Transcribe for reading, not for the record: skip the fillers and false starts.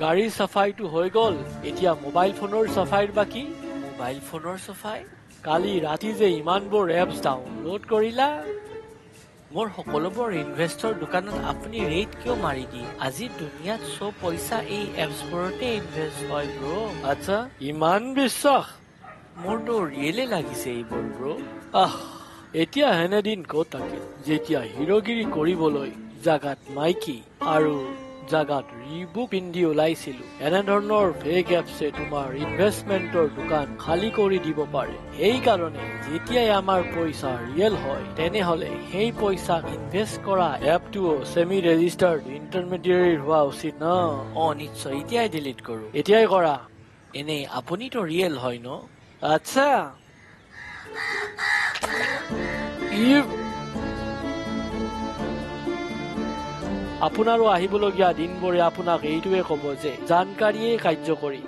গাড়ীৰ চাফাইটো হৈ গ'ল, এতিয়া মোবাইল ফোনৰ চাফাইৰ বাকী। মোবাইল ফোনৰ চাফাই? কালি ৰাতি যে ইমানবোৰ এপছ ডাউনলোড কৰিলা। মোৰ সকলোবোৰ ইনভেষ্টৰ দোকানত আপুনি ৰেট কিয় মাৰি দিয়ে? আজি দুনিয়াত চব পইচা এই এপছবোৰতে ইনভেষ্ট হয় ব্ৰ। আচ্ছা, ইমান বিশ্বাস? মোৰতো ৰিয়েলে লাগিছে এইবোৰ ব্ৰ। এতিয়া হেনে দিন ক'ত থাকে যেতিয়া হিৰোগিৰি কৰিবলৈ জাগাত মাইকী আৰু জাগাত ৰিবুক পিন্ধি ওলাইছিলো। এনেধৰণৰ ফেক এপছে তোমাৰ ইনভেষ্টমেন্টৰ দোকান খালী কৰি দিব পাৰে। সেইকাৰণে যেতিয়াই আমাৰ পইচা ৰিয়েল হয় তেনেহলে সেই পইচা ইনভেষ্ট কৰা এপটোও সেমি ৰেজিষ্টাৰ্ড ইণ্টাৰমিডিয়েৰী হোৱা উচিত ন? নিশ্চয়, এতিয়াই ডিলিট কৰো। এতিয়াই কৰা। এনে আপুনিতো ৰিয়েল হয় ন? আচ্ছা, আপোনাৰো আহিবলগীয়া দিনবোৰে আপোনাক এইটোৱে ক'ব যে জানকাৰীয়ে কাৰ্যকৰী।